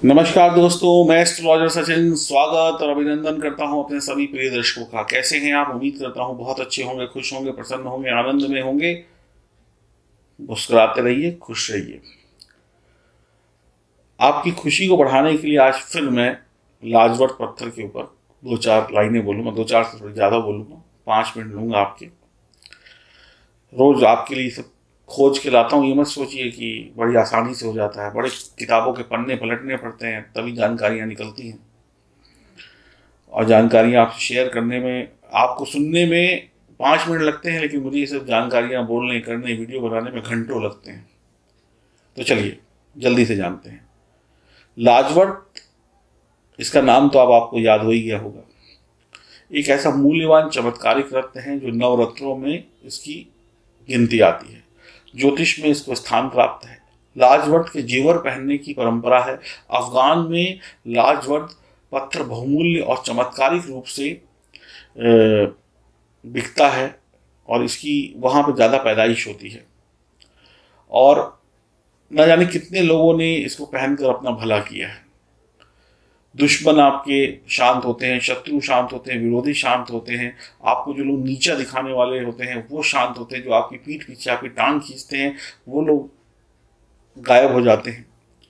नमस्कार दोस्तों, मैं एस्ट्रोलॉजर सचिन स्वागत और अभिनंदन करता हूं अपने सभी प्रिय दर्शकों का। कैसे हैं आप? उम्मीद करता हूं बहुत अच्छे होंगे, खुश होंगे, प्रसन्न होंगे, आनंद में होंगे। मुस्कुराते रहिए, खुश रहिए। आपकी खुशी को बढ़ाने के लिए आज फिर मैं लाजवट पत्थर के ऊपर दो चार लाइनें बोलूंगा, दो चार से थोड़ी ज़्यादा बोलूंगा। 5 मिनट लूंगा आपके। रोज आपके लिए सब खोज के लाता हूँ। ये मत सोचिए कि बड़ी आसानी से हो जाता है। बड़े किताबों के पन्ने पलटने पड़ते हैं तभी जानकारियाँ निकलती हैं, और जानकारियाँ आपसे शेयर करने में, आपको सुनने में 5 मिनट लगते हैं, लेकिन मुझे ये सब जानकारियाँ बोलने, करने, वीडियो बनाने में घंटों लगते हैं। तो चलिए जल्दी से जानते हैं। लाजवट, इसका नाम तो अब आपको याद हो ही गया होगा। एक ऐसा मूल्यवान चमत्कारिक रत्न है जो नवरत्नों में इसकी गिनती आती है। ज्योतिष में इसको स्थान प्राप्त है। लाजवट के जेवर पहनने की परंपरा है। अफगान में लाजवट पत्थर बहुमूल्य और चमत्कारिक रूप से बिकता है, और इसकी वहाँ पर ज़्यादा पैदाइश होती है। और न जाने कितने लोगों ने इसको पहनकर अपना भला किया है। दुश्मन आपके शांत होते हैं, शत्रु शांत होते हैं, विरोधी शांत होते हैं। आपको जो लोग नीचा दिखाने वाले होते हैं वो शांत होते हैं। जो आपकी पीठ पीछे आपकी टांग खींचते हैं वो लोग गायब हो जाते हैं,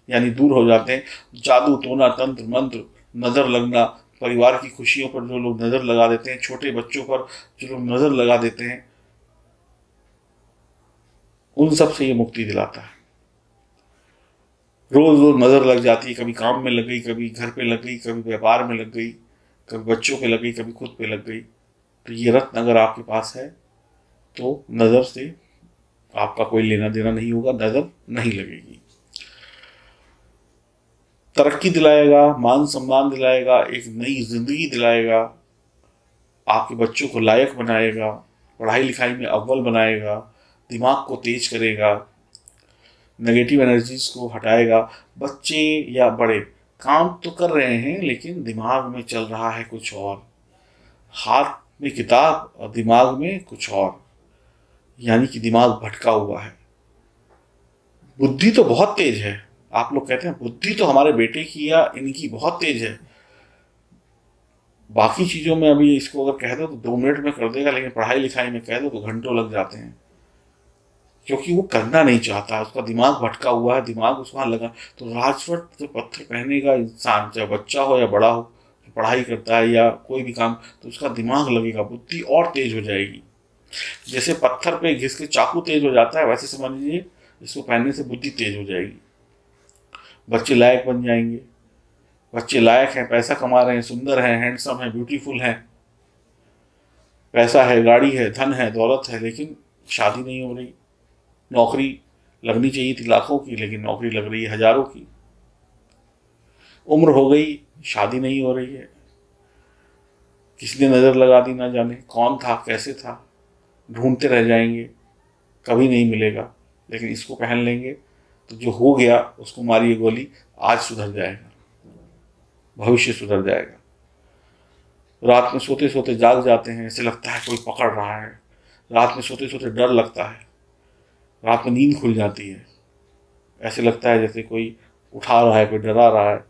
यानी दूर हो जाते हैं। जादू टोना तंत्र मंत्र, नज़र लगना, परिवार की खुशियों पर जो लोग नज़र लगा देते हैं, छोटे बच्चों पर जो लोग नज़र लगा देते हैं, उन सब से ये मुक्ति दिलाता है। रोज रोज नज़र लग जाती है, कभी काम में लग गई, कभी घर पे लग गई, कभी व्यापार में लग गई, कभी बच्चों पे लग गई, कभी खुद पे लग गई। तो ये रत्न अगर आपके पास है तो नज़र से आपका कोई लेना देना नहीं होगा, नज़र नहीं लगेगी। तरक्की दिलाएगा, मान सम्मान दिलाएगा, एक नई जिंदगी दिलाएगा, आपके बच्चों को लायक बनाएगा, पढ़ाई लिखाई में अव्वल बनाएगा, दिमाग को तेज करेगा, नेगेटिव एनर्जीज को हटाएगा। बच्चे या बड़े काम तो कर रहे हैं लेकिन दिमाग में चल रहा है कुछ और, हाथ में किताब और दिमाग में कुछ और, यानी कि दिमाग भटका हुआ है। बुद्धि तो बहुत तेज है। आप लोग कहते हैं बुद्धि तो हमारे बेटे की या इनकी बहुत तेज है। बाकी चीज़ों में अभी इसको अगर कह दो तो 2 मिनट में कर देगा, लेकिन पढ़ाई लिखाई में कह दो तो घंटों लग जाते हैं, क्योंकि वो करना नहीं चाहता। उसका दिमाग भटका हुआ है, दिमाग उस वहाँ लगा। तो राजवट जो पत्थर पहनेगा इंसान, चाहे बच्चा हो या बड़ा हो, तो पढ़ाई करता है या कोई भी काम, तो उसका दिमाग लगेगा, बुद्धि और तेज हो जाएगी। जैसे पत्थर पे घिस के चाकू तेज हो जाता है, वैसे समझ लीजिए इसको पहनने से बुद्धि तेज हो जाएगी। बच्चे लायक बन जाएंगे। बच्चे लायक हैं, पैसा कमा रहे हैं, सुंदर हैं, हैंडसम हैं, ब्यूटीफुल हैं, पैसा है, गाड़ी है, धन है, दौलत है, लेकिन शादी नहीं हो रही। नौकरी लगनी चाहिए थी लाखों की, लेकिन नौकरी लग रही है हजारों की। उम्र हो गई, शादी नहीं हो रही है। किसी ने नज़र लगा दी, ना जाने कौन था, कैसे था, ढूंढते रह जाएंगे, कभी नहीं मिलेगा। लेकिन इसको पहन लेंगे तो जो हो गया उसको मारिए गोली, आज सुधर जाएगा, भविष्य सुधर जाएगा। रात में सोते सोते जाग जाते हैं, ऐसे लगता है कोई पकड़ रहा है। रात में सोते सोते डर लगता है। रात में नींद खुल जाती है, ऐसे लगता है जैसे कोई उठा रहा है, कोई डरा रहा है,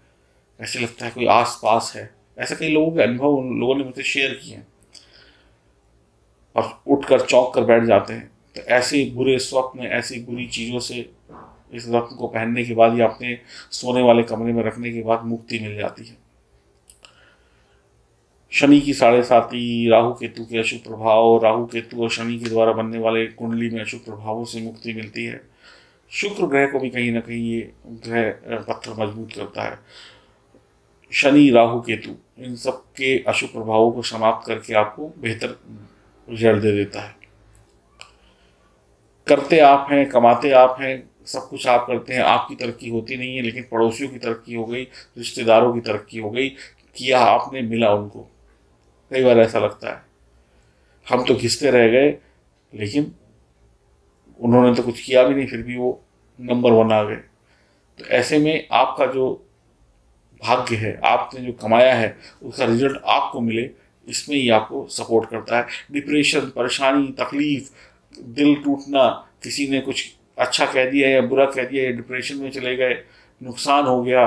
ऐसे लगता है कोई आस पास है। ऐसे कई लोगों के अनुभव उन लोगों ने मुझसे शेयर किए हैं, और उठकर चौंक कर बैठ जाते हैं। तो ऐसे बुरे स्वप्न, ऐसी बुरी चीज़ों से इस रत्न को पहनने के बाद या अपने सोने वाले कमरे में रखने के बाद मुक्ति मिल जाती है। शनि की 7.5, राहु केतु के अशुभ प्रभाव, राहु केतु और शनि के द्वारा बनने वाले कुंडली में अशुभ प्रभावों से मुक्ति मिलती है। शुक्र ग्रह को भी कहीं ना कहीं ये ग्रह पत्थर मजबूत करता है। शनि, राहु, केतु, इन सब के अशुभ प्रभावों को समाप्त करके आपको बेहतर रिजल्ट दे देता है। करते आप हैं, कमाते आप हैं, सब कुछ आप करते हैं, आपकी तरक्की होती नहीं है, लेकिन पड़ोसियों की तरक्की हो गई, रिश्तेदारों की तरक्की हो गई, किया आपने, मिला उनको। कई बार ऐसा लगता है हम तो घिसते रह गए, लेकिन उन्होंने तो कुछ किया भी नहीं, फिर भी वो नंबर 1 आ गए। तो ऐसे में आपका जो भाग्य है, आपने जो कमाया है उसका रिजल्ट आपको मिले, इसमें ही आपको सपोर्ट करता है। डिप्रेशन, परेशानी, तकलीफ, दिल टूटना, किसी ने कुछ अच्छा कह दिया या बुरा कह दिया या डिप्रेशन में चले गए, नुकसान हो गया,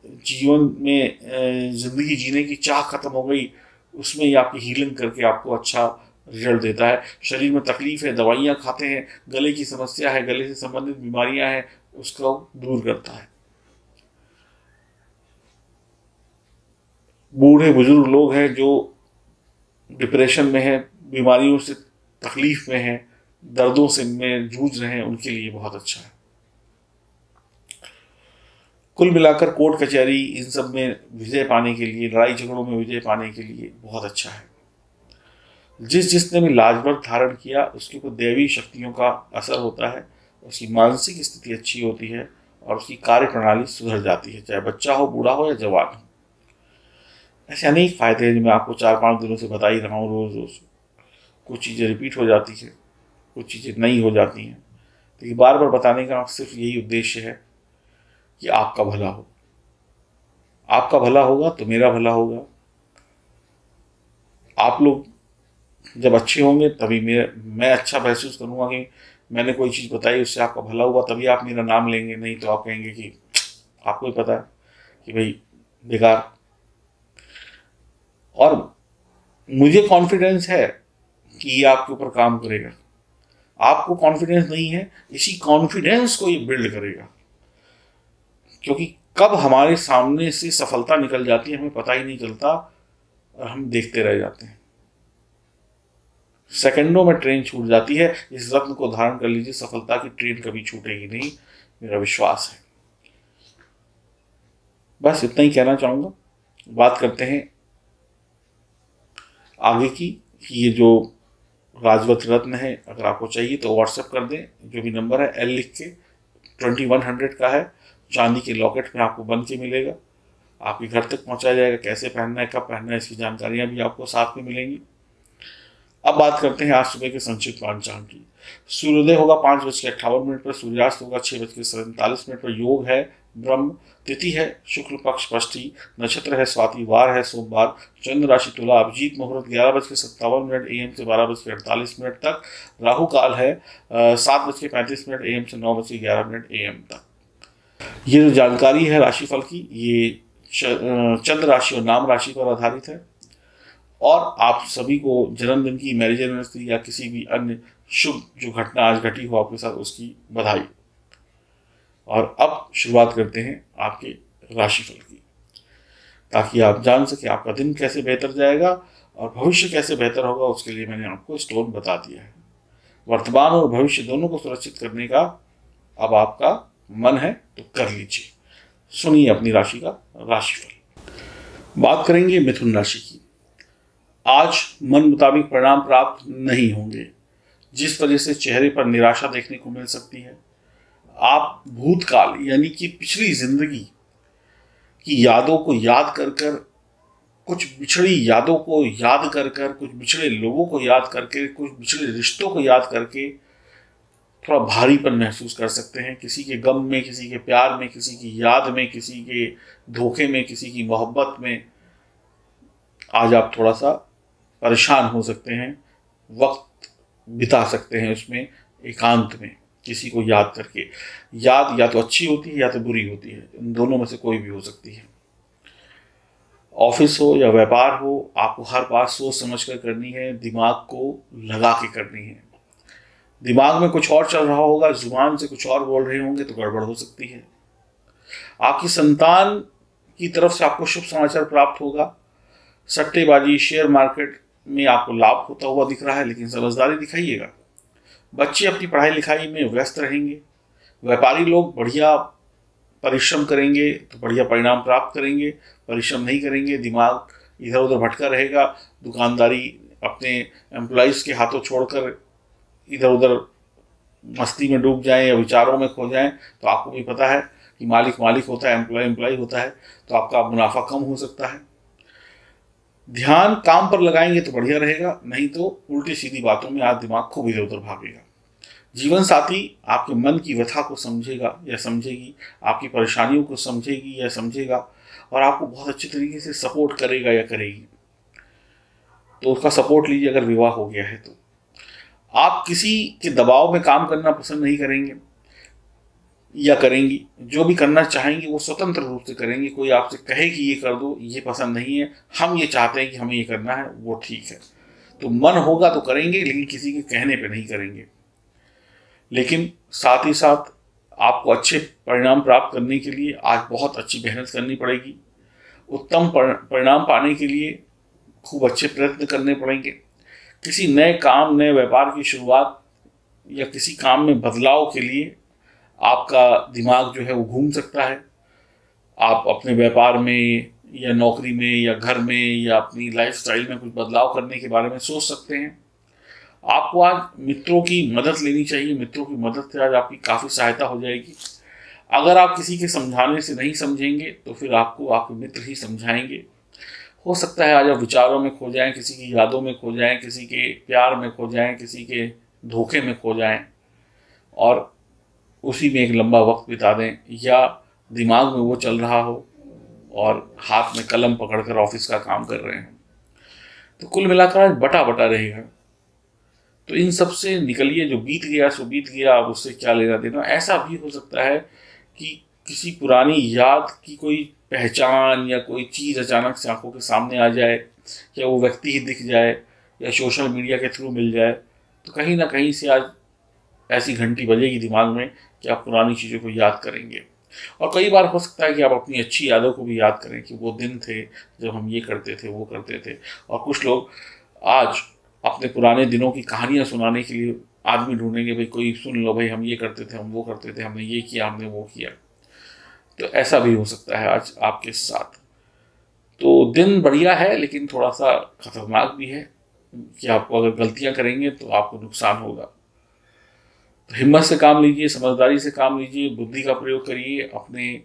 जीवन में ज़िंदगी जीने की चाह खत्म हो गई, उसमें ही आपकी हीलिंग करके आपको अच्छा रिजल्ट देता है। शरीर में तकलीफ है, दवाइयाँ खाते हैं, गले की समस्या है, गले से संबंधित बीमारियां हैं, उसको दूर करता है। बूढ़े बुजुर्ग लोग हैं जो डिप्रेशन में हैं, बीमारियों से तकलीफ में हैं, दर्दों से में जूझ रहे हैं, उनके लिए बहुत अच्छा है। कुल मिलाकर कोर्ट कचहरी इन सब में विजय पाने के लिए, लड़ाई झगड़ों में विजय पाने के लिए बहुत अच्छा है। जिसने भी लाजवर्त धारण किया उसके ऊपर दैवी शक्तियों का असर होता है, उसकी मानसिक स्थिति अच्छी होती है और उसकी कार्य प्रणाली सुधर जाती है, चाहे बच्चा हो, बूढ़ा हो या जवान हो। ऐसे अनेक फायदे हैं जो मैं आपको 4-5 दिनों से बता ही रहा हूँ रोज़ रोज़। कुछ चीज़ें रिपीट हो जाती है, कुछ चीज़ें नहीं हो जाती हैं, लेकिन बार बार बताने का सिर्फ यही उद्देश्य है कि आपका भला हो। आपका भला होगा तो मेरा भला होगा। आप लोग जब अच्छे होंगे तभी मैं अच्छा महसूस करूँगा कि मैंने कोई चीज़ बताई उससे आपका भला हुआ, तभी आप मेरा नाम लेंगे। नहीं तो आप कहेंगे कि आपको ही पता है कि भाई बेकार। और मुझे कॉन्फिडेंस है कि ये आपके ऊपर काम करेगा। आपको कॉन्फिडेंस नहीं है, इसी कॉन्फिडेंस को ये बिल्ड करेगा, क्योंकि कब हमारे सामने से सफलता निकल जाती है हमें पता ही नहीं चलता और हम देखते रह जाते हैं। सेकंडों में ट्रेन छूट जाती है। इस रत्न को धारण कर लीजिए, सफलता की ट्रेन कभी छूटेगी नहीं, मेरा विश्वास है। बस इतना ही कहना चाहूँगा। बात करते हैं आगे की कि ये जो राजवत रत्न है अगर आपको चाहिए तो व्हाट्सएप कर दें, जो भी नंबर है एल लिख के, 2100 का है, चांदी के लॉकेट में आपको बन के मिलेगा, आपके घर तक पहुंचाया जाएगा। कैसे पहनना है, कब पहनना है, इसकी जानकारियां भी आपको साथ में मिलेंगी। अब बात करते हैं आज सुबह के संक्षिप्त पंचांग की। सूर्योदय होगा 5:58 पर, सूर्यास्त होगा 6:47 पर, योग है ब्रह्म, तिथि है शुक्ल पक्ष षष्ठी, नक्षत्र है स्वाति, वार है सोमवार, चंद्र राशि तुला, अभिजीत मुहूर्त 11:57 AM से 12:48 तक, राहु काल है 7:35 AM से 9:11 AM तक। ये जो जानकारी है राशिफल की, ये चंद्र राशि और नाम राशि पर आधारित है और आप सभी को जन्मदिन की, मैरिज एनिवर्सरी या किसी भी अन्य शुभ जो घटना आज घटी हो आपके साथ, उसकी बधाई। और अब शुरुआत करते हैं आपके राशिफल की, ताकि आप जान सके आपका दिन कैसे बेहतर जाएगा और भविष्य कैसे बेहतर होगा। उसके लिए मैंने आपको स्टोन बता दिया है। वर्तमान और भविष्य दोनों को सुरक्षित करने का अब आपका मन है तो कर लीजिए। सुनिए अपनी राशि का राशिफल। बात करेंगे मिथुन राशि की। आज मन मुताबिक परिणाम प्राप्त नहीं होंगे, जिस वजह से चेहरे पर निराशा देखने को मिल सकती है। आप भूतकाल यानी कि पिछली जिंदगी की यादों को याद कर कर, कुछ बिछड़ी यादों को याद कर कर, कुछ बिछड़े लोगों को याद करके, कुछ बिछड़े रिश्तों को याद करके थोड़ा भारीपन महसूस कर सकते हैं। किसी के गम में, किसी के प्यार में, किसी की याद में, किसी के धोखे में, किसी की मोहब्बत में आज आप थोड़ा सा परेशान हो सकते हैं। वक्त बिता सकते हैं उसमें एकांत में, किसी को याद करके। याद या तो अच्छी होती है या तो बुरी होती है, इन दोनों में से कोई भी हो सकती है। ऑफिस हो या व्यापार हो, आपको हर बात सोच समझ कर करनी है, दिमाग को लगा के करनी है। दिमाग में कुछ और चल रहा होगा, जुबान से कुछ और बोल रहे होंगे तो गड़बड़ हो सकती है। आपकी संतान की तरफ से आपको शुभ समाचार प्राप्त होगा। सट्टेबाजी, शेयर मार्केट में आपको लाभ होता हुआ दिख रहा है, लेकिन समझदारी दिखाइएगा। बच्चे अपनी पढ़ाई लिखाई में व्यस्त रहेंगे। व्यापारी लोग बढ़िया परिश्रम करेंगे तो बढ़िया परिणाम प्राप्त करेंगे। परिश्रम नहीं करेंगे, दिमाग इधर उधर भटका रहेगा। दुकानदारी अपने एम्प्लॉइज़ के हाथों छोड़कर इधर उधर मस्ती में डूब जाएं या विचारों में खो जाएं, तो आपको भी पता है कि मालिक मालिक होता है, एम्प्लॉय होता है, तो आपका मुनाफा कम हो सकता है। ध्यान काम पर लगाएंगे तो बढ़िया रहेगा, नहीं तो उल्टी सीधी बातों में आज दिमाग खूब इधर उधर भागेगा। जीवन साथी आपके मन की व्यथा को समझेगा या समझेगी, आपकी परेशानियों को समझेगी या समझेगा। और आपको बहुत अच्छे तरीके से सपोर्ट करेगा या करेगी, तो उसका सपोर्ट लीजिए। अगर विवाह हो गया है तो आप किसी के दबाव में काम करना पसंद नहीं करेंगे या करेंगी। जो भी करना चाहेंगे वो स्वतंत्र रूप से करेंगे। कोई आपसे कहे कि ये कर दो, ये पसंद नहीं है, हम ये चाहते हैं कि हमें ये करना है, वो ठीक है। तो मन होगा तो करेंगे, लेकिन किसी के कहने पे नहीं करेंगे। लेकिन साथ ही साथ आपको अच्छे परिणाम प्राप्त करने के लिए आज बहुत अच्छी मेहनत करनी पड़ेगी। उत्तम परिणाम पाने के लिए खूब अच्छे प्रयत्न करने पड़ेंगे। किसी नए काम, नए व्यापार की शुरुआत या किसी काम में बदलाव के लिए आपका दिमाग जो है वो घूम सकता है। आप अपने व्यापार में या नौकरी में या घर में या अपनी लाइफस्टाइल में कुछ बदलाव करने के बारे में सोच सकते हैं। आपको आज मित्रों की मदद लेनी चाहिए। मित्रों की मदद से आज आपकी काफ़ी सहायता हो जाएगी। अगर आप किसी के समझाने से नहीं समझेंगे तो फिर आपको आपके मित्र ही समझाएंगे। हो सकता है आज आप विचारों में खो जाएं, किसी की यादों में खो जाएं, किसी के प्यार में खो जाएं, किसी के धोखे में खो जाएं और उसी में एक लंबा वक्त बिता दें, या दिमाग में वो चल रहा हो और हाथ में कलम पकड़कर ऑफिस का काम कर रहे हैं। तो कुल मिलाकर आज बटा बटा रहेगा। तो इन सब से निकलिए। जो बीत गया सो बीत गया, अब उससे क्या लेना देना। ऐसा भी हो सकता है कि किसी पुरानी याद की कोई पहचान या कोई चीज़ अचानक से आंखों के सामने आ जाए, या वो व्यक्ति ही दिख जाए, या सोशल मीडिया के थ्रू मिल जाए। तो कहीं ना कहीं से आज ऐसी घंटी बजेगी दिमाग में कि आप पुरानी चीज़ों को याद करेंगे। और कई बार हो सकता है कि आप अपनी अच्छी यादों को भी याद करें कि वो दिन थे जब हम ये करते थे, वो करते थे। और कुछ लोग आज अपने पुराने दिनों की कहानियां सुनाने के लिए आदमी ढूंढेंगे, भाई कोई सुन लो, भाई हम ये करते थे, हम वो करते थे, हमने ये किया, हमने वो किया। तो ऐसा भी हो सकता है आज आपके साथ। तो दिन बढ़िया है, लेकिन थोड़ा सा खतरनाक भी है कि आपको अगर गलतियां करेंगे तो आपको नुकसान होगा। तो हिम्मत से काम लीजिए, समझदारी से काम लीजिए, बुद्धि का प्रयोग करिए, अपने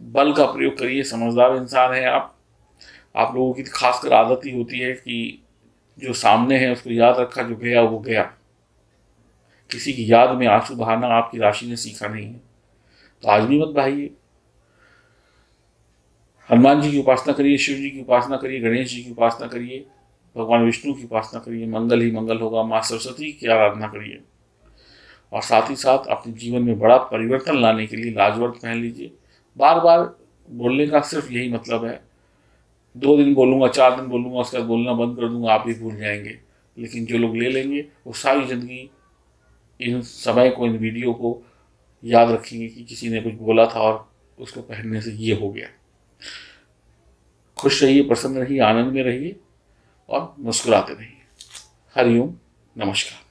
बल का प्रयोग करिए। समझदार इंसान हैं आप लोगों की खासकर आदत ही होती है कि जो सामने है उसको याद रखा, जो गया वो गया। किसी की याद में आंसू बहाना आपकी राशि ने सीखा नहीं है, तो आज भी मत बहाइए। हनुमान जी की उपासना करिए, शिव जी की उपासना करिए, गणेश जी की उपासना करिए, भगवान विष्णु की उपासना करिए। मंगल ही मंगल होगा। माँ सरस्वती की आराधना करिए। और साथ ही साथ अपने जीवन में बड़ा परिवर्तन लाने के लिए लाजवर्त पहन लीजिए। बार बार बोलने का सिर्फ यही मतलब है, 2 दिन बोलूँगा, 4 दिन बोलूँगा, उसके बाद बोलना बंद कर दूंगा, आप भी भूल जाएंगे। लेकिन जो लोग ले लेंगे वो सारी ज़िंदगी इन समय को, इन वीडियो को याद रखेंगे कि किसी ने कुछ बोला था और उसको पहनने से ये हो गया। खुश रहिए, प्रसन्न रहिए, आनंद में रहिए और मुस्कुराते रहिए। हरिओम, नमस्कार।